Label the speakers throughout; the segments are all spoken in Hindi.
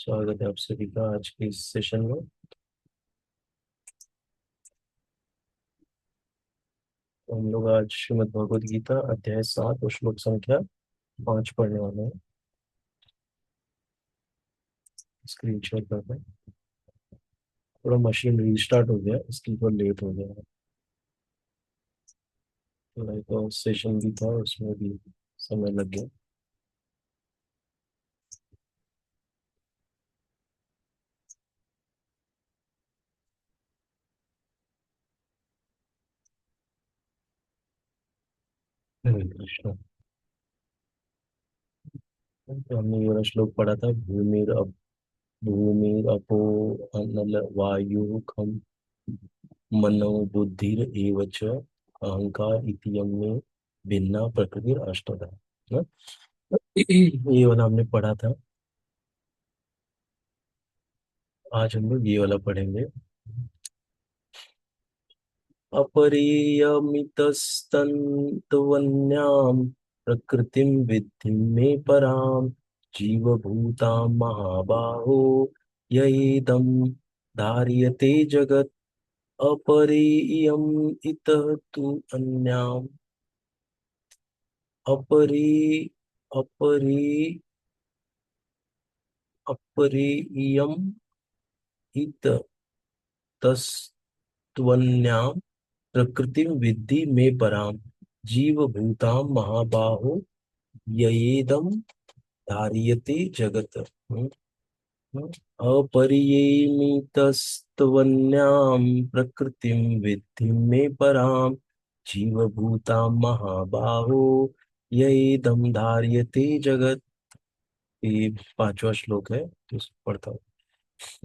Speaker 1: स्वागत है आप सभी का आज के इस सेशन में। तो हम लोग आज श्रीमद् भगवद गीता अध्याय 7 और श्लोक संख्या 5 पढ़ने वाले हैं। स्क्रीन शेयर करते हैं। थोड़ा मशीन रीस्टार्ट हो गया, इसके ऊपर लेट हो गया। थोड़ा एक और सेशन भी था, उसमें भी समय लग गया। हरे कृष्ण। तो हमने ये वाला श्लोक पढ़ा था, भूमिर अपो अनल वायु खम मनो बुद्धिर एव च अहंकार इति यम में भिन्ना प्रकृतिर अष्टधा ना। ये वाला हमने पढ़ा था। आज हम लोग ये वाला पढ़ेंगे। अपरियमितस्तन्त्वन्यां प्रकृतिं विद्धि मे परां जीवभूतां महाबाहो यइदं धार्यते जगत्। अपरियमितः तु अन्याम् अपरि अपरि अपरियम इत तस्त्वन्यां प्रकृतिं विद्धि मे पराम जीव भूतां महाबाहो ययेदं धार्यते जगत्। अपरियेमितस्त्वन्यां प्रकृतिं विद्धि मे परां जीव भूतां महाबाहो ययेदं धार्यते जगत्। ये पांचवा श्लोक है, तो इसको पढ़ता हूँ।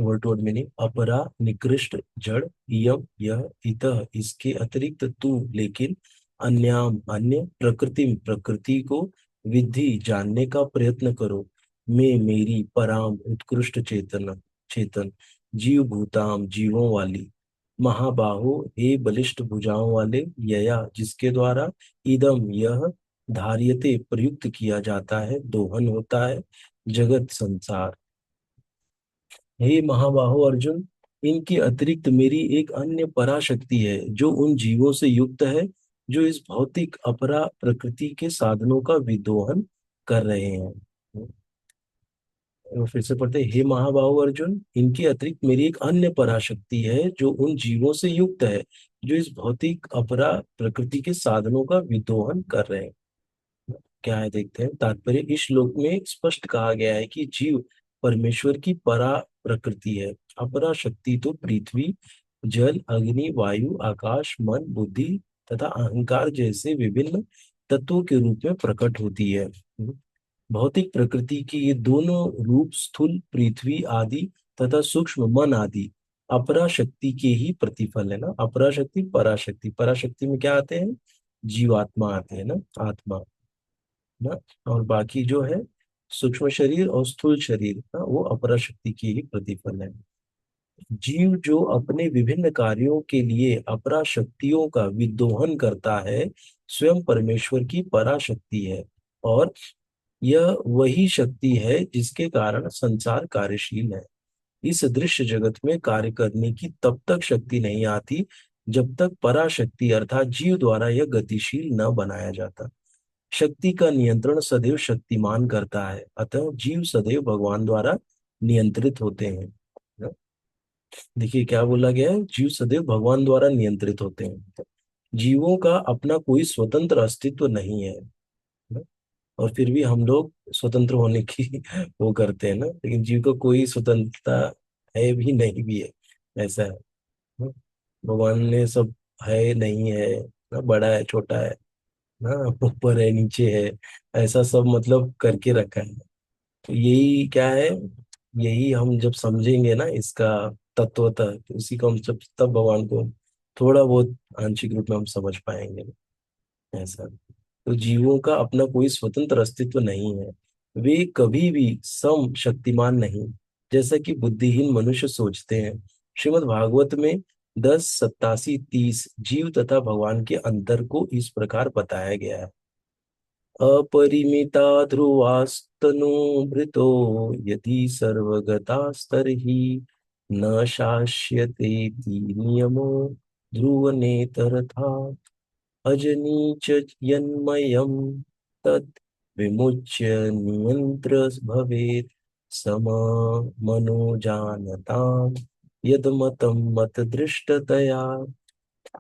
Speaker 1: Word to word meaning. अपरा निकृष्ट जड़, इयम यह, इतः इसके अतिरिक्त, तू लेकिन, अन्याम अन्य, प्रकृति प्रकृति को, विधि जानने का प्रयत्न करो, मैं मेरी, पराम उत्कृष्ट चेतन चेतन, जीव भूताम जीवों वाली, महाबाहो हे बलिष्ठ भुजाओं वाले, यया जिसके द्वारा, इदम यह, धार्यते प्रयुक्त किया जाता है, दोहन होता है, जगत संसार। हे महाबाहो अर्जुन, इनके अतिरिक्त मेरी एक अन्य पराशक्ति है जो उन जीवों से युक्त है जो इस भौतिक अपरा प्रकृति के साधनों का विदोहन कर रहे हैं। फिर से पढ़ते हैं, हे महाबाहो अर्जुन, इनके अतिरिक्त मेरी एक अन्य पराशक्ति है जो उन जीवों से युक्त है जो इस भौतिक अपरा प्रकृति के साधनों का विदोहन कर रहे हैं। क्या है देखते हैं तात्पर्य। इस श्लोक में स्पष्ट कहा गया है कि जीव परमेश्वर की परा प्रकृति है। अपरा शक्ति तो पृथ्वी, जल, अग्नि, वायु, आकाश, मन, बुद्धि तथा अहंकार जैसे विभिन्न तत्वों के रूप में प्रकट होती है। भौतिक प्रकृति के ये दोनों रूप स्थूल पृथ्वी आदि तथा सूक्ष्म मन आदि अपरा शक्ति के ही प्रतिफल है ना। अपरा शक्ति, पराशक्ति। पराशक्ति में क्या आते हैं? जीवात्मा आते हैं ना, आत्मा ना। और बाकी जो है सूक्ष्म शरीर और स्थूल शरीर ना, वो अपरा शक्ति की ही प्रतिफल है। जीव जो अपने विभिन्न कार्यों के लिए अपरा शक्तियों का विदोहन करता है, स्वयं परमेश्वर की पराशक्ति है। और यह वही शक्ति है जिसके कारण संसार कार्यशील है। इस दृश्य जगत में कार्य करने की तब तक शक्ति नहीं आती जब तक पराशक्ति अर्थात जीव द्वारा यह गतिशील न बनाया जाता। शक्ति का नियंत्रण सदैव शक्तिमान करता है, अतः जीव सदैव भगवान द्वारा नियंत्रित होते हैं। देखिए क्या बोला गया है, जीव सदैव भगवान द्वारा नियंत्रित होते हैं। जीवों का अपना कोई स्वतंत्र अस्तित्व नहीं है ना? और फिर भी हम लोग स्वतंत्र होने की वो करते हैं ना, लेकिन जीव को कोई स्वतंत्रता है भी नहीं भी है, ऐसा है ना? भगवान ने सब है नहीं है ना, बड़ा है छोटा है ना, ऊपर है नीचे है, ऐसा सब मतलब करके रखा है। तो यही क्या है, यही हम जब समझेंगे ना इसका तत्वतः, तो उसी को हम जब तब भगवान को थोड़ा बहुत आंशिक रूप में हम समझ पाएंगे ऐसा। तो जीवों का अपना कोई स्वतंत्र अस्तित्व नहीं है। वे कभी भी सम शक्तिमान नहीं, जैसा कि बुद्धिहीन मनुष्य सोचते हैं। श्रीमद् भागवत में 10, 87, 30 जीव तथा भगवान के अंतर को इस प्रकार बताया गया है। अपरिमिता ध्रुवास्तनूभृतो यदि सर्वगतास्तर्हि न शास्यतेति नियमो ध्रुवनेतरथा अजनी च यन्मयं तत् विमुच्य नियन्त्र भवेत् सममनो जानताम् यदमतं मतदृष्टतया।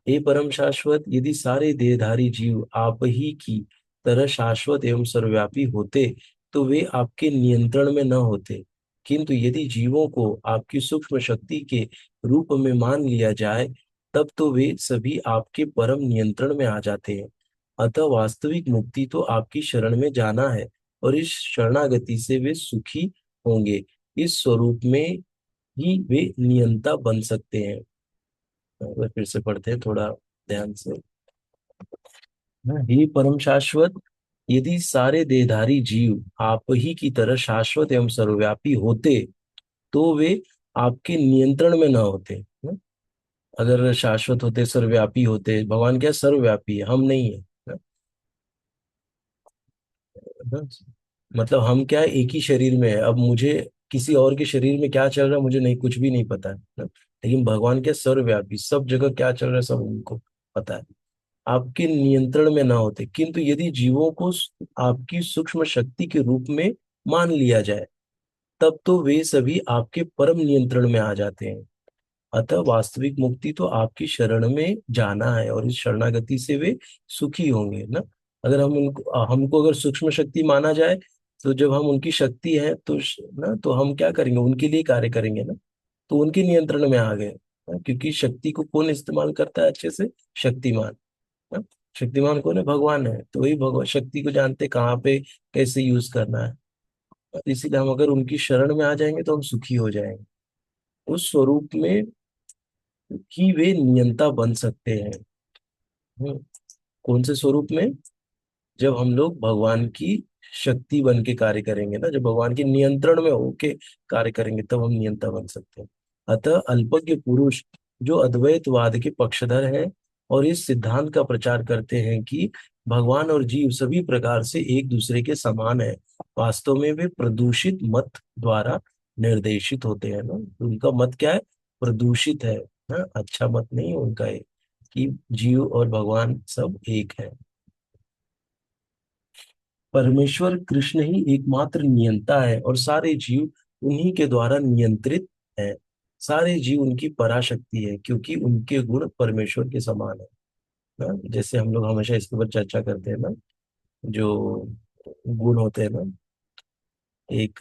Speaker 1: हे परम शाश्वत, यदि सारे देहधारी जीव आप ही की तरह शाश्वत एवं सर्वव्यापी होते तो वे आपके नियंत्रण में न होते। किंतु यदि जीवों को आपकी सूक्ष्म शक्ति के रूप में मान लिया जाए तब तो वे सभी आपके परम नियंत्रण में आ जाते हैं। अतः वास्तविक मुक्ति तो आपकी शरण में जाना है और इस शरणागति से वे सुखी होंगे। इस स्वरूप में ही वे नियंता बन सकते हैं। एक बार फिर से पढ़ते हैं थोड़ा ध्यान से। हे परम शाश्वत, यदि सारे देहधारी जीव आप ही की तरह शाश्वत एवं सर्वव्यापी होते तो वे आपके नियंत्रण में न होते। अगर शाश्वत होते, सर्वव्यापी होते, भगवान क्या सर्वव्यापी है, हम नहीं है। ना? मतलब हम क्या है, एक ही शरीर में है। अब मुझे किसी और के शरीर में क्या चल रहा है मुझे नहीं, कुछ भी नहीं पता है ना? लेकिन भगवान क्या सर्वव्यापी, सब जगह क्या चल रहा है सब उनको पता है। आपके नियंत्रण में ना होते, किंतु यदि जीवों को आपकी सूक्ष्म शक्ति के रूप में मान लिया जाए तब तो वे सभी आपके परम नियंत्रण में आ जाते हैं। अतः वास्तविक मुक्ति तो आपकी शरण में जाना है और इस शरणागति से वे सुखी होंगे ना। अगर हम उनको हमको अगर सूक्ष्म शक्ति माना जाए तो जब हम उनकी शक्ति है तो ना तो हम क्या करेंगे, उनके लिए कार्य करेंगे ना। तो उनके नियंत्रण में आ गए ना, क्योंकि शक्ति को कौन इस्तेमाल करता है अच्छे से, शक्तिमान ना। शक्तिमान कौन है, भगवान है। तो वही भगवान शक्ति को जानते कहाँ पे कैसे यूज करना है। इसीलिए हम अगर उनकी शरण में आ जाएंगे तो हम सुखी हो जाएंगे। उस स्वरूप में ही वे नियंता बन सकते हैं। हम्म, कौन से स्वरूप में, जब हम लोग भगवान की शक्ति बन के कार्य करेंगे ना, जब भगवान के नियंत्रण में होके कार्य करेंगे तब हम नियंता बन सकते हैं। अतः अल्पज्ञ पुरुष जो अद्वैतवाद के पक्षधर हैं और इस सिद्धांत का प्रचार करते हैं कि भगवान और जीव सभी प्रकार से एक दूसरे के समान है, वास्तव में वे प्रदूषित मत द्वारा निर्देशित होते हैं ना। उनका मत क्या है, प्रदूषित है ना, अच्छा मत नहीं है उनका ये, कि जीव और भगवान सब एक है। परमेश्वर कृष्ण ही एकमात्र नियंता है और सारे जीव उन्हीं के द्वारा नियंत्रित हैं। सारे जीव उनकी पराशक्ति है क्योंकि उनके गुण परमेश्वर के समान है ना। जैसे हम लोग हमेशा इसके ऊपर चर्चा करते हैं ना, जो गुण होते हैं ना, एक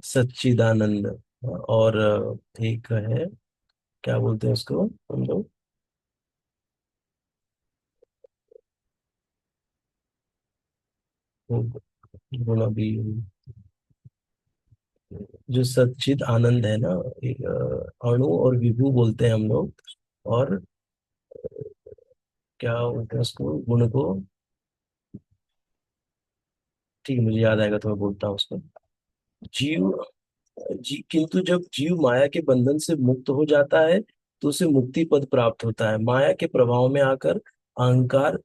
Speaker 1: सच्चिदानंद और एक है, क्या बोलते हैं उसको हम लोग, वो गुण अभी जो सच्चिद आनंद है ना, एक अणु और विभु बोलते हैं हम लोग। और क्या बोलते हैं उसको, गुण को, ठीक है मुझे याद आएगा तो मैं बोलता हूँ उसको। जीव किंतु जब जीव माया के बंधन से मुक्त हो जाता है तो उसे मुक्ति पद प्राप्त होता है। माया के प्रभाव में आकर अहंकार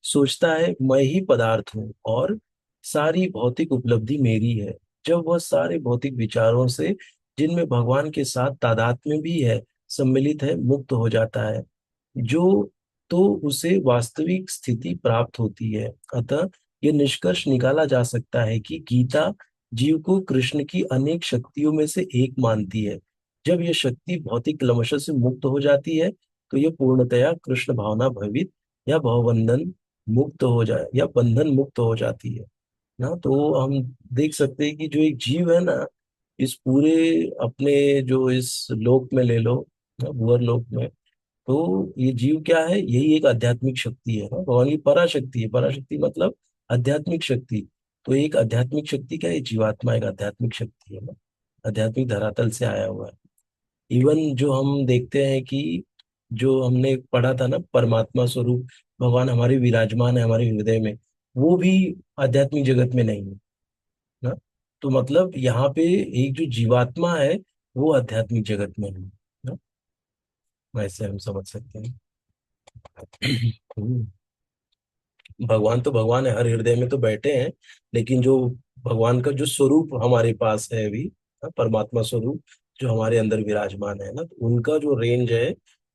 Speaker 1: सोचता है मैं ही पदार्थ हूँ और सारी भौतिक उपलब्धि मेरी है। जब वह सारे भौतिक विचारों से, जिनमें भगवान के साथ तादात्म्य भी है, सम्मिलित है, मुक्त हो जाता है, जो तो उसे वास्तविक स्थिति प्राप्त होती है। अतः ये निष्कर्ष निकाला जा सकता है कि गीता जीव को कृष्ण की अनेक शक्तियों में से एक मानती है। जब यह शक्ति भौतिक कलमश से मुक्त हो जाती है तो यह पूर्णतया कृष्ण भावना भवित या भवबंधन मुक्त हो जाए या बंधन मुक्त हो जाती है ना। तो हम देख सकते हैं कि जो एक जीव है ना, इस पूरे अपने जो इस लोक में ले लो ना, भूअर लोक में, तो ये जीव क्या है, यही एक आध्यात्मिक शक्ति है ना। भगवान की पराशक्ति है, पराशक्ति मतलब आध्यात्मिक शक्ति। तो एक आध्यात्मिक शक्ति क्या है, जीवात्मा एक आध्यात्मिक शक्ति है ना, आध्यात्मिक धरातल से आया हुआ है। इवन जो हम देखते हैं कि जो हमने पढ़ा था ना, परमात्मा स्वरूप भगवान हमारे विराजमान है हमारे हृदय में, वो भी आध्यात्मिक जगत में नहीं है ना। तो मतलब यहाँ पे एक जो जीवात्मा है वो आध्यात्मिक जगत में है ना, वैसे हम समझ सकते हैं। हम्म, भगवान तो भगवान है, हर हृदय में तो बैठे हैं, लेकिन जो भगवान का जो स्वरूप हमारे पास है अभी, परमात्मा स्वरूप जो हमारे अंदर विराजमान है ना, तो उनका जो रेंज है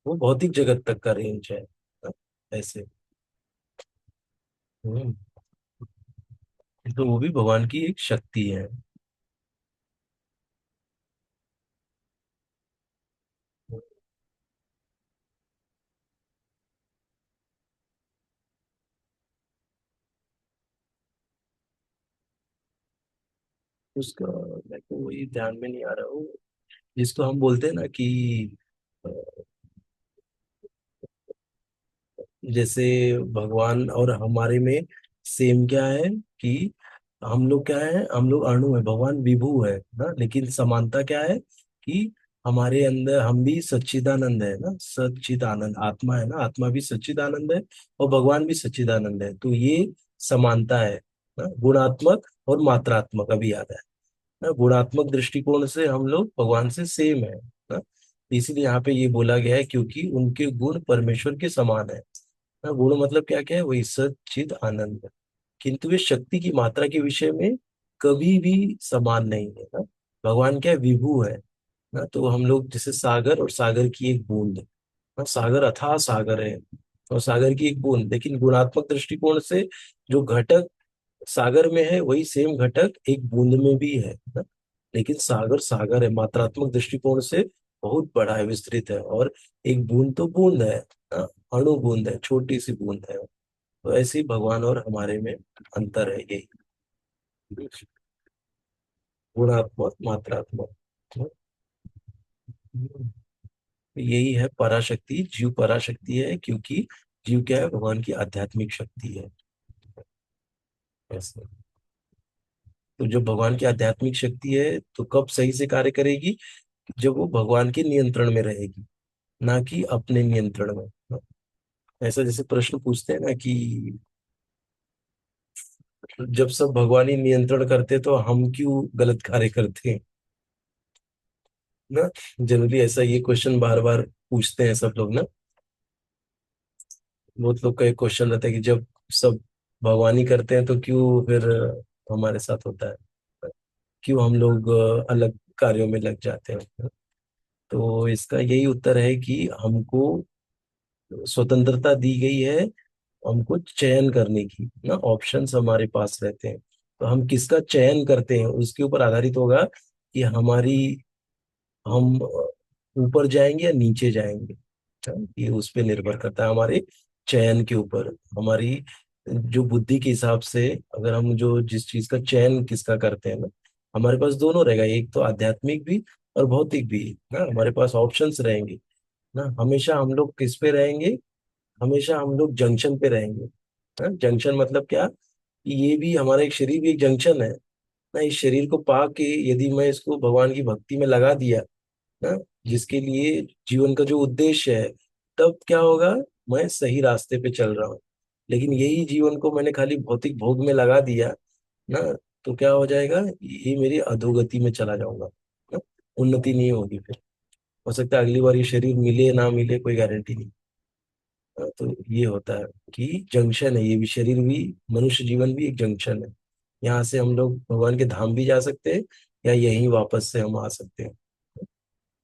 Speaker 1: वो भौतिक जगत तक का रेंज है ना, ऐसे। हम्म, तो वो भी भगवान की एक शक्ति है। उसका मेरे को वही ध्यान में नहीं आ रहा हो, जिसको हम बोलते हैं ना कि अ, जैसे भगवान और हमारे में सेम क्या है कि हम लोग क्या है, हम लोग अणु है, भगवान विभू है ना, लेकिन समानता क्या है कि हमारे अंदर हम भी सच्चिदानंद है ना, सच्चिदानंद आत्मा है ना, आत्मा भी सच्चिदानंद है और भगवान भी सच्चिदानंद है। तो ये समानता है ना, गुणात्मक और मात्रात्मक, अभी याद है ना, गुणात्मक दृष्टिकोण से हम लोग भगवान से सेम है ना। इसीलिए यहाँ पे ये बोला गया है क्योंकि उनके गुण परमेश्वर के समान है ना। गुण मतलब क्या क्या है, वही सत चित आनंद। किंतु वे शक्ति की मात्रा के विषय में कभी भी समान नहीं है ना। भगवान क्या है, विभू है ना। तो हम लोग जैसे सागर और सागर की एक बूंद ना, सागर अथाह सागर है और सागर की एक बूंद, लेकिन गुणात्मक दृष्टिकोण से जो घटक सागर में है वही सेम घटक एक बूंद में भी है ना। लेकिन सागर सागर है, मात्रात्मक दृष्टिकोण से बहुत बड़ा है, विस्तृत है, और एक बूंद तो बूंद है ना, अणु बूंद है, छोटी सी बूंद है। तो ऐसे ही भगवान और हमारे में अंतर है, यही गुणात्मक मात्रात्मक। यही है पराशक्ति, जीव पराशक्ति है क्योंकि जीव क्या है, भगवान की आध्यात्मिक शक्ति है ऐसे। तो जब भगवान की आध्यात्मिक शक्ति है तो कब सही से कार्य करेगी, जब वो भगवान के नियंत्रण में रहेगी, ना कि अपने नियंत्रण में। ऐसा जैसे प्रश्न पूछते हैं ना कि जब सब भगवान ही नियंत्रण करते तो हम क्यों गलत कार्य करते हैं ना। जनरली ऐसा ये क्वेश्चन बार बार पूछते हैं सब लोग ना। बहुत लोग का एक क्वेश्चन रहता है कि जब सब भगवान ही करते हैं तो क्यों फिर हमारे साथ होता है, क्यों हम लोग अलग कार्यों में लग जाते हैं। तो इसका यही उत्तर है कि हमको स्वतंत्रता दी गई है, हमको चयन करने की ना, ऑप्शंस हमारे पास रहते हैं। तो हम किसका चयन करते हैं उसके ऊपर आधारित होगा कि हमारी हम ऊपर जाएंगे या नीचे जाएंगे। ये उस पे निर्भर करता है हमारे चयन के ऊपर, हमारी जो बुद्धि के हिसाब से। अगर हम जो जिस चीज का चयन किसका करते हैं ना, हमारे पास दोनों रहेगा, एक तो आध्यात्मिक भी और भौतिक भी ना, हमारे पास ऑप्शंस रहेंगे ना। हमेशा हम लोग किस पे रहेंगे, हमेशा हम लोग जंक्शन पे रहेंगे। जंक्शन मतलब क्या कि ये भी हमारा एक शरीर भी एक जंक्शन है ना। इस शरीर को पा के यदि मैं इसको भगवान की भक्ति में लगा दिया ना, जिसके लिए जीवन का जो उद्देश्य है, तब क्या होगा, मैं सही रास्ते पे चल रहा हूँ। लेकिन यही जीवन को मैंने खाली भौतिक भोग में लगा दिया ना, तो क्या हो जाएगा, ये मेरी अधोगति में चला जाऊंगा ना, उन्नति नहीं होगी फिर। हो सकता है अगली बार ये शरीर मिले ना मिले, कोई गारंटी नहीं। तो ये होता है कि जंक्शन है, ये भी शरीर भी, मनुष्य जीवन भी एक जंक्शन है। यहाँ से हम लोग भगवान के धाम भी जा सकते हैं या यहीं वापस से हम आ सकते हैं।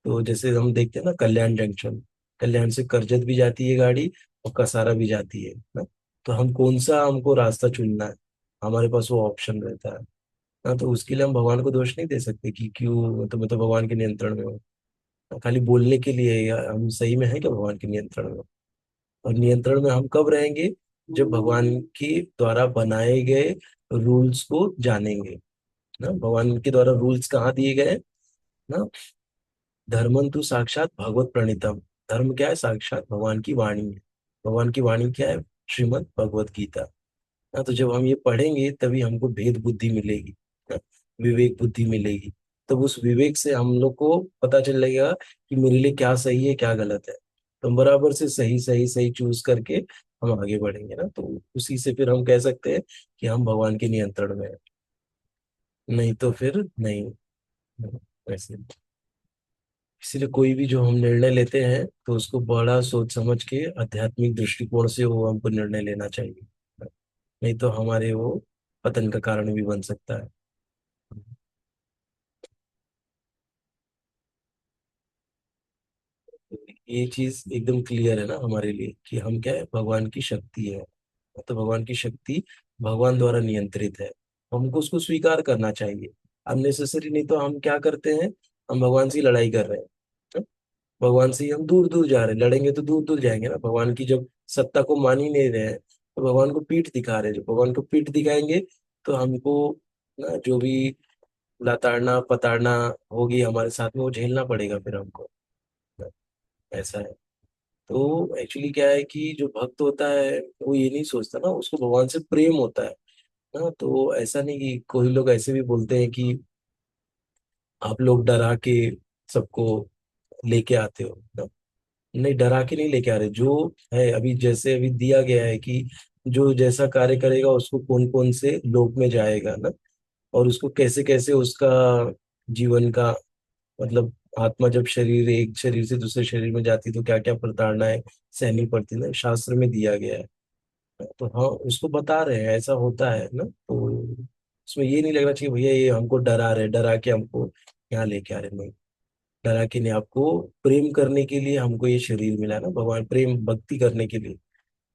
Speaker 1: तो जैसे हम देखते हैं ना कल्याण जंक्शन, कल्याण से करजत भी जाती है गाड़ी और कसारा भी जाती है ना। तो हम कौन सा हमको रास्ता चुनना है, हमारे पास वो ऑप्शन रहता है ना। तो उसके लिए हम भगवान को दोष नहीं दे सकते कि क्यों, तो मैं तो भगवान के नियंत्रण में हूँ। खाली बोलने के लिए या हम सही में है क्या भगवान के नियंत्रण में। और नियंत्रण में हम कब रहेंगे, जब भगवान के द्वारा बनाए गए रूल्स को जानेंगे ना। भगवान के द्वारा रूल्स कहाँ दिए गए ना, धर्मं तु साक्षात भगवत प्रणीतम। धर्म क्या है, साक्षात भगवान की वाणी है। भगवान की वाणी क्या है, श्रीमद् भगवत गीता ना। तो जब हम ये पढ़ेंगे तभी हमको भेद बुद्धि मिलेगी ना, विवेक बुद्धि मिलेगी। तब उस विवेक से हम लोग को पता चल लगेगा कि मेरे लिए क्या सही है क्या गलत है। तो हम बराबर से सही सही सही चूज करके हम आगे बढ़ेंगे ना, तो उसी से फिर हम कह सकते हैं कि हम भगवान के नियंत्रण में हैं। नहीं तो फिर नहीं। वैसे इसीलिए कोई भी जो हम निर्णय लेते हैं तो उसको बड़ा सोच समझ के आध्यात्मिक दृष्टिकोण से वो हमको निर्णय लेना चाहिए। नहीं तो हमारे वो पतन का कारण भी बन सकता है। ये चीज एकदम क्लियर है ना हमारे लिए कि हम क्या है, भगवान की शक्ति है। तो भगवान की शक्ति भगवान द्वारा नियंत्रित है, हमको उसको स्वीकार करना चाहिए। अननेसेसरी, नहीं तो हम क्या करते हैं, हम भगवान से ही लड़ाई कर रहे हैं। हाँ? भगवान से ही हम दूर दूर जा रहे हैं, लड़ेंगे तो दूर दूर जाएंगे ना। भगवान की जब सत्ता को मान ही नहीं रहे हैं तो भगवान को पीठ दिखा रहे हैं। जब भगवान को पीठ दिखाएंगे तो हमको ना जो भी लताड़ना पताड़ना होगी हमारे साथ में, वो झेलना पड़ेगा फिर हमको। ऐसा है। तो एक्चुअली क्या है कि जो भक्त होता है वो ये नहीं सोचता ना, उसको भगवान से प्रेम होता है ना। तो ऐसा नहीं कि कोई लोग ऐसे भी बोलते हैं कि आप लोग डरा के सबको लेके आते हो ना। नहीं, डरा के नहीं लेके आ रहे। जो है अभी, जैसे अभी दिया गया है कि जो जैसा कार्य करेगा उसको कौन कौन से लोक में जाएगा ना, और उसको कैसे कैसे उसका जीवन का मतलब, आत्मा जब शरीर एक शरीर से दूसरे शरीर में जाती तो क्या क्या प्रताड़नाएं सहनी पड़ती ना, शास्त्र में दिया गया है। तो हाँ, उसको बता रहे हैं ऐसा होता है ना। तो उसमें ये नहीं लगना चाहिए भैया ये हमको डरा रहे, डरा के हमको यहाँ लेके आ रहे। नहीं, डरा के नहीं, आपको प्रेम करने के लिए हमको ये शरीर मिला ना, भगवान प्रेम भक्ति करने के लिए।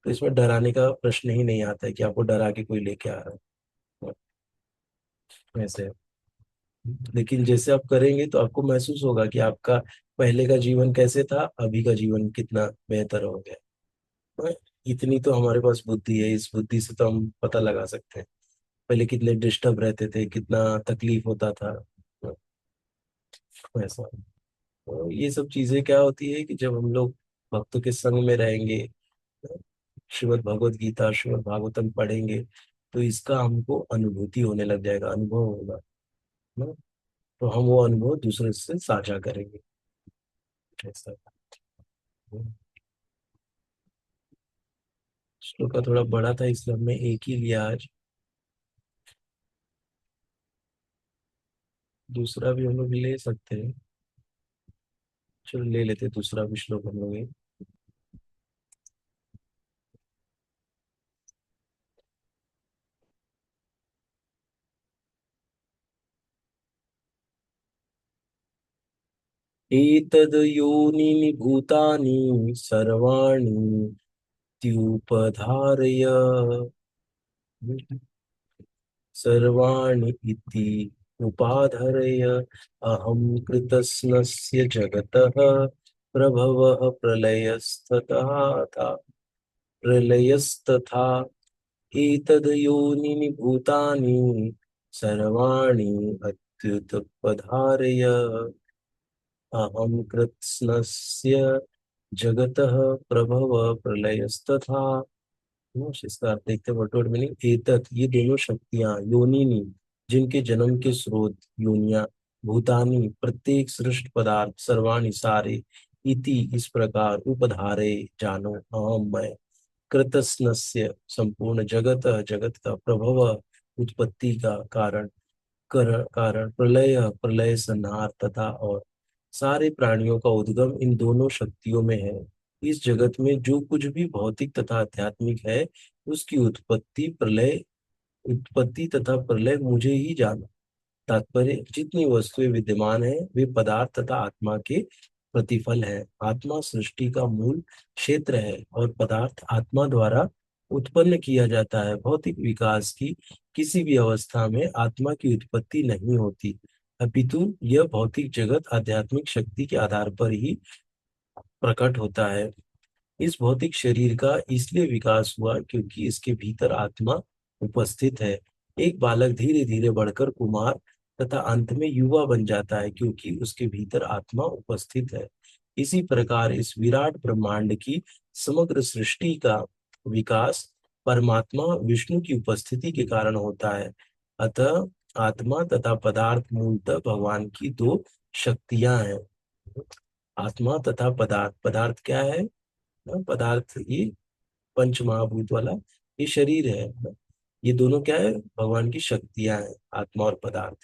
Speaker 1: तो इसमें डराने का प्रश्न ही नहीं आता है कि आपको डरा के कोई लेके आ रहा है। वैसे, लेकिन जैसे आप करेंगे तो आपको महसूस होगा कि आपका पहले का जीवन कैसे था, अभी का जीवन कितना बेहतर हो गया। हाँ, इतनी तो हमारे पास बुद्धि है, इस बुद्धि से तो हम पता लगा सकते हैं पहले कितने डिस्टर्ब रहते थे, कितना तकलीफ होता था। हाँ, ऐसा। तो ये सब चीजें क्या होती है कि जब हम लोग भक्तों के संग में रहेंगे, श्रीमद् भगवत गीता श्रीमद् भागवतम पढ़ेंगे, तो इसका हमको अनुभूति होने लग जाएगा, अनुभव होगा ना। तो हम वो अनुभव दूसरे से साझा करेंगे। ऐसा। श्लोक का थोड़ा बड़ा था इसलिए हमने एक ही लिया आज। दूसरा भी हम लोग ले सकते हैं। चलो ले लेते हैं दूसरा भी श्लोक हम लोग। एतद् योनीनि भूतानि सर्वाणि त्युपधारय, सर्वाणि इति उपाधरय, अहं कृतस्नस्य जगतः प्रभवः प्रलयस्तथा एतद् योनीनि भूतानि सर्वाणि अत्युतपधारय, अहं कृत्स्नस्य जगतः प्रभव प्रलयस्तथा। इसका अर्थ देखते हैं, वर्ड मीनिंग। एतत ये दोनों शक्तियां, योनिनी जिनके जन्म के स्रोत, योनिया, भूतानी प्रत्येक सृष्ट पदार्थ, सर्वाणि सारे, इति इस प्रकार, उपधारे जानो, अहम मैं, कृतस्नस्य संपूर्ण जगत, जगत का प्रभव उत्पत्ति का कारण, कारण प्रलय प्रलय संहार तथा, और सारे प्राणियों का उद्गम इन दोनों शक्तियों में है। इस जगत में जो कुछ भी भौतिक तथा आध्यात्मिक है, उसकी उत्पत्ति तथा प्रलय मुझे ही जाना। तात्पर्य, जितनी वस्तुएं विद्यमान है वे पदार्थ तथा आत्मा के प्रतिफल है। आत्मा सृष्टि का मूल क्षेत्र है और पदार्थ आत्मा द्वारा उत्पन्न किया जाता है। भौतिक विकास की किसी भी अवस्था में आत्मा की उत्पत्ति नहीं होती, अपितु यह भौतिक जगत आध्यात्मिक शक्ति के आधार पर ही प्रकट होता है। इस भौतिक शरीर का इसलिए विकास हुआ क्योंकि इसके भीतर आत्मा उपस्थित है। एक बालक धीरे धीरे बढ़कर कुमार तथा अंत में युवा बन जाता है क्योंकि उसके भीतर आत्मा उपस्थित है। इसी प्रकार इस विराट ब्रह्मांड की समग्र सृष्टि का विकास परमात्मा विष्णु की उपस्थिति के कारण होता है। अतः आत्मा तथा पदार्थ मूलतः भगवान की दो शक्तियां हैं। आत्मा तथा पदार्थ, पदार्थ क्या है ना, पदार्थ ये पंच महाभूत वाला ये शरीर है ना। ये दोनों क्या है, भगवान की शक्तियां हैं, आत्मा और पदार्थ,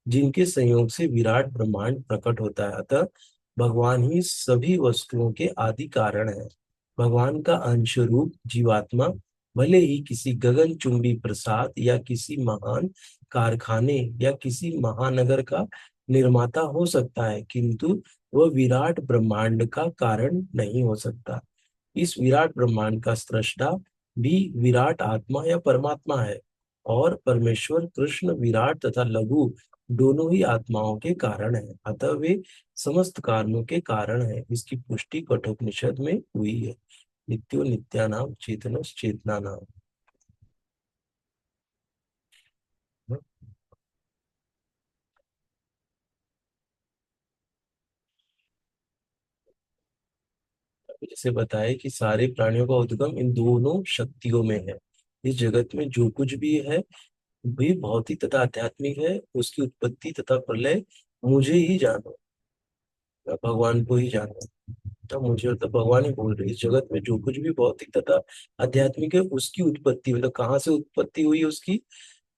Speaker 1: जिनके संयोग से विराट ब्रह्मांड प्रकट होता है। अतः भगवान ही सभी वस्तुओं के आदि कारण है। भगवान का अंश रूप जीवात्मा भले ही किसी गगनचुंबी प्रसाद या किसी महान कारखाने या किसी महानगर का निर्माता हो सकता है, किंतु वह विराट ब्रह्मांड का कारण नहीं हो सकता। इस विराट ब्रह्मांड का सृष्टा भी विराट आत्मा या परमात्मा है, और परमेश्वर कृष्ण विराट तथा लघु दोनों ही आत्माओं के कारण है, अतः वे समस्त कारणों के कारण है। इसकी पुष्टि कठोपनिषद में हुई है। नित्यो नित्यानाम चेतनस चेतना नाम। जैसे बताए कि सारे प्राणियों का उद्गम इन दोनों शक्तियों में है। इस जगत में जो कुछ भी है भी भौतिक तथा आध्यात्मिक है, उसकी उत्पत्ति तथा प्रलय मुझे ही जानो, भगवान को ही जानो। तो मुझे मतलब भगवान ही बोल रहे हैं, इस जगत में जो कुछ भी भौतिक तथा आध्यात्मिक है उसकी उत्पत्ति मतलब कहाँ से उत्पत्ति हुई है उसकी,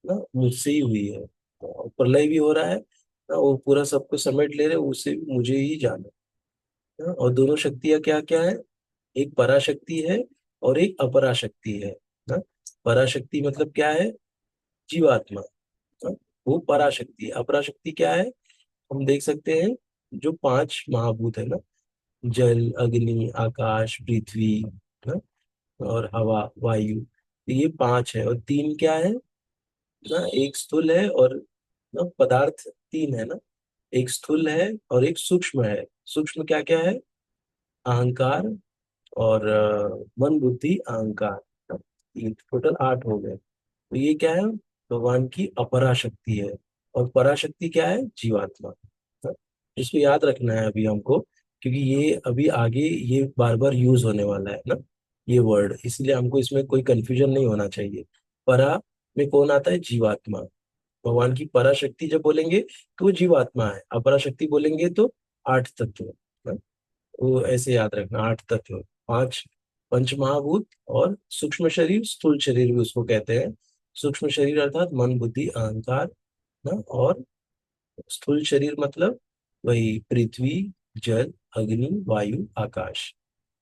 Speaker 1: ना मुझसे ही हुई है। और प्रलय भी हो रहा है ना, वो पूरा सबको समेट ले रहे हैं, उसे भी मुझे ही जानो। ना, और दोनों शक्तियां क्या क्या है, एक पराशक्ति है और एक अपराशक्ति है। ना, पराशक्ति मतलब क्या है, जीवात्मा। ना, वो पराशक्ति है। अपराशक्ति क्या है, हम देख सकते हैं जो पांच महाभूत है ना, जल अग्नि आकाश पृथ्वी, ना, और हवा वायु, तो ये पांच है। और तीन क्या है ना, एक स्थूल है और ना पदार्थ तीन है ना, एक स्थूल है और एक सूक्ष्म है। सूक्ष्म क्या क्या है, अहंकार और मन बुद्धि अहंकार, ना, ये टोटल आठ हो गए। तो ये क्या है, भगवान की अपरा शक्ति है। और पराशक्ति क्या है, जीवात्मा। हाँ, इसको याद रखना है अभी हमको, क्योंकि ये अभी आगे ये बार बार यूज होने वाला है ना, ये वर्ड, इसलिए हमको इसमें कोई कंफ्यूजन नहीं होना चाहिए। परा में कौन आता है, जीवात्मा। भगवान की पराशक्ति जब बोलेंगे तो वो जीवात्मा है, अपराशक्ति बोलेंगे तो आठ तत्व। हाँ, वो ऐसे याद रखना, आठ तत्व, पांच पंच महाभूत और सूक्ष्म शरीर, स्थूल शरीर भी उसको कहते हैं। सूक्ष्म शरीर अर्थात मन बुद्धि अहंकार ना, और स्थूल शरीर मतलब वही पृथ्वी जल अग्नि वायु आकाश,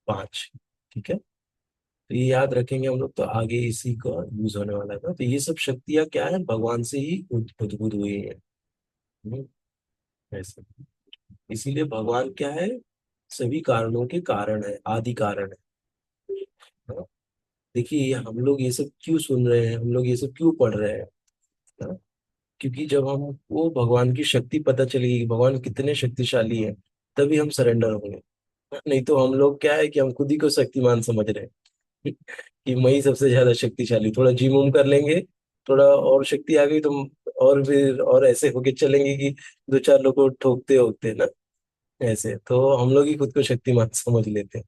Speaker 1: पांच। ठीक है, तो ये याद रखेंगे हम लोग, तो आगे इसी का यूज होने वाला था। तो ये सब शक्तियां क्या है, भगवान से ही उद्भूत हुई है। हम्म, ऐसे इसीलिए भगवान क्या है, सभी कारणों के कारण है, आदि कारण है। हाँ, देखिए हम लोग ये सब क्यों सुन रहे हैं, हम लोग ये सब क्यों पढ़ रहे हैं। हाँ, क्योंकि जब हमको भगवान की शक्ति पता चलेगी कि भगवान कितने शक्तिशाली है, तभी हम सरेंडर होंगे। नहीं तो हम लोग क्या है कि हम खुद ही को शक्तिमान समझ रहे हैं कि मैं ही सबसे ज्यादा शक्तिशाली, थोड़ा जिम उम कर लेंगे, थोड़ा और शक्ति आ गई तो और फिर और ऐसे होके चलेंगे कि दो चार लोग को ठोकते होकते ना, ऐसे तो हम लोग ही खुद को शक्तिमान समझ लेते हैं।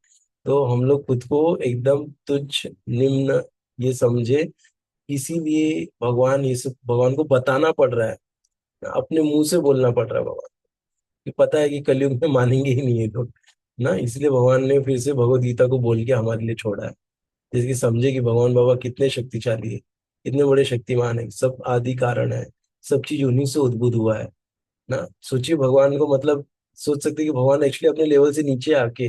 Speaker 1: तो हम लोग खुद को एकदम तुच्छ निम्न ये समझे, इसीलिए भगवान ये सब भगवान को बताना पड़ रहा है, अपने मुंह से बोलना पड़ रहा है भगवान, कि पता है कि कलयुग में मानेंगे ही नहीं ये लोग ना, इसलिए भगवान ने फिर से भगवत गीता को बोल के हमारे लिए छोड़ा है, जिसकी समझे कि भगवान बाबा कितने शक्तिशाली है, कितने बड़े शक्तिमान है, सब आदि कारण है, सब चीज उन्हीं से उद्भूत हुआ है ना। सोचिए भगवान को मतलब, सोच सकते हैं कि भगवान एक्चुअली अपने लेवल से नीचे आके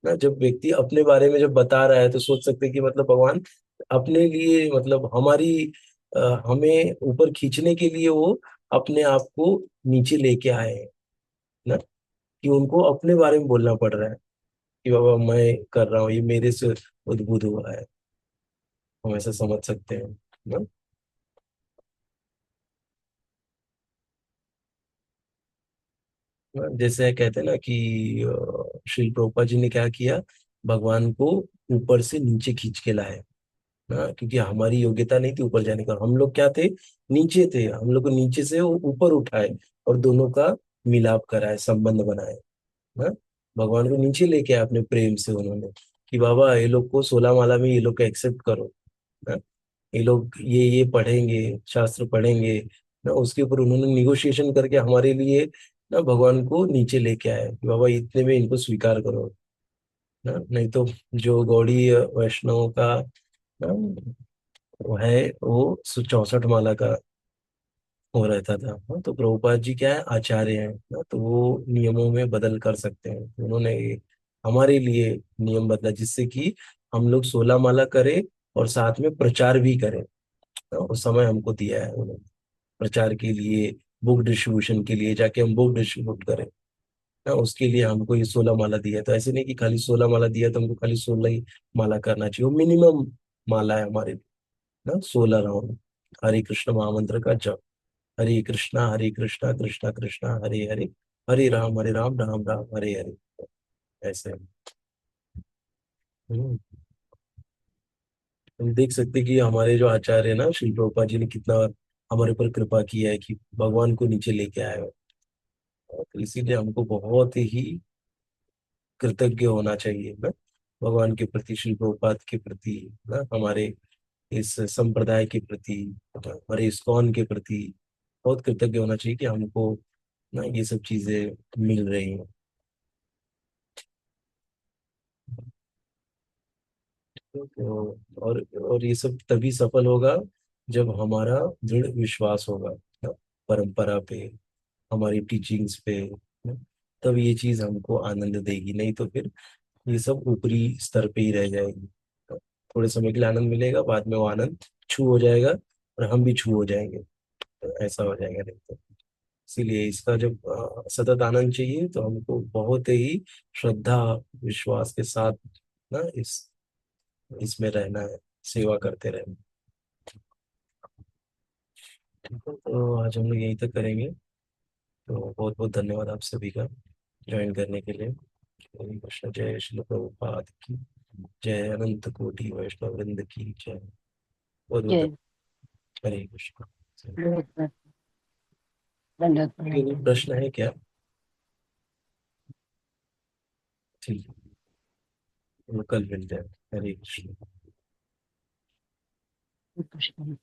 Speaker 1: ना, जब व्यक्ति अपने बारे में जब बता रहा है तो सोच सकते हैं कि मतलब भगवान अपने लिए मतलब हमारी हमें ऊपर खींचने के लिए वो अपने आप को नीचे लेके आए हैं ना, कि उनको अपने बारे में बोलना पड़ रहा है कि बाबा मैं कर रहा हूँ, ये मेरे से उद्भूत हुआ है। हम ऐसा समझ सकते हैं ना। जैसे कहते हैं ना कि श्री प्रभुपाद जी ने क्या किया, भगवान को ऊपर से नीचे खींच के लाए ना, क्योंकि हमारी योग्यता नहीं थी ऊपर जाने का, हम लोग क्या थे, नीचे थे, हम लोग को नीचे से वो ऊपर उठाए और दोनों का मिलाप कराए, संबंध बनाए ना। भगवान को नीचे लेके आए अपने प्रेम से उन्होंने, कि बाबा ये लोग को 16 माला में ये लोग को एक्सेप्ट करो ना, ये लोग ये पढ़ेंगे, शास्त्र पढ़ेंगे ना, उसके ऊपर उन्होंने निगोशिएशन करके हमारे लिए ना भगवान को नीचे लेके आए कि बाबा इतने में इनको स्वीकार करो ना। नहीं तो जो गौड़ी वैष्णव का ना, वो है वो 64 माला का हो रहता था। हाँ, तो प्रभुपाद जी क्या है, आचार्य हैं ना, तो वो नियमों में बदल कर सकते हैं, तो उन्होंने हमारे लिए नियम बदला जिससे कि हम लोग 16 माला करें और साथ में प्रचार भी करें। उस समय हमको दिया है उन्होंने, प्रचार के लिए, बुक डिस्ट्रीब्यूशन के लिए, जाके हम बुक डिस्ट्रीब्यूट करें। उसके लिए हमको ये 16 माला दिया है। तो ऐसे नहीं कि खाली 16 माला दिया तो हमको खाली 16 ही माला करना चाहिए, वो मिनिमम माला है हमारे लिए ना, 16 राउंड हरे कृष्ण महामंत्र का जप। हरे कृष्णा कृष्णा कृष्णा हरे हरे, हरे राम राम राम हरे हरे, ऐसे। हम्म, हम देख सकते हैं कि हमारे जो आचार्य है ना, श्री प्रभुपाद जी ने कितना हमारे ऊपर कृपा किया है कि भगवान को नीचे लेके आए हो। तो इसीलिए हमको बहुत ही कृतज्ञ होना चाहिए ना, भगवान के प्रति, श्री प्रभुपाद के प्रति, ना हमारे इस संप्रदाय के प्रति, हमारे इस्कॉन के प्रति बहुत कृतज्ञ होना चाहिए कि हमको ना ये सब चीजें मिल रही हैं। तो और ये सब तभी सफल होगा जब हमारा दृढ़ विश्वास होगा ना, परंपरा पे, हमारी टीचिंग्स पे ना, तब ये चीज हमको आनंद देगी। नहीं तो फिर ये सब ऊपरी स्तर पे ही रह जाएगी। तो थोड़े समय के लिए आनंद मिलेगा, बाद में वो आनंद छू हो जाएगा और हम भी छू हो जाएंगे। तो ऐसा हो जाएगा नहीं तो। इसीलिए इसका जब सतत आनंद चाहिए तो हमको बहुत ही श्रद्धा विश्वास के साथ ना इसमें रहना है, सेवा करते रहना। ठीक है, तो आज हम लोग यहीं तक करेंगे। तो बहुत बहुत धन्यवाद आप सभी का ज्वाइन करने के लिए। हरे कृष्ण, जय श्री प्रभुपाद की जय, अनंत कोटि वैष्णव वृंद की जय। बहुत बहुत
Speaker 2: जय।
Speaker 1: हरे कृष्ण।
Speaker 2: दंडवत दंडवत प्रणाम।
Speaker 1: कोई प्रश्न है क्या? ठीक है, तो कल मिलते हैं। हरे कृष्ण।
Speaker 2: कृष्ण।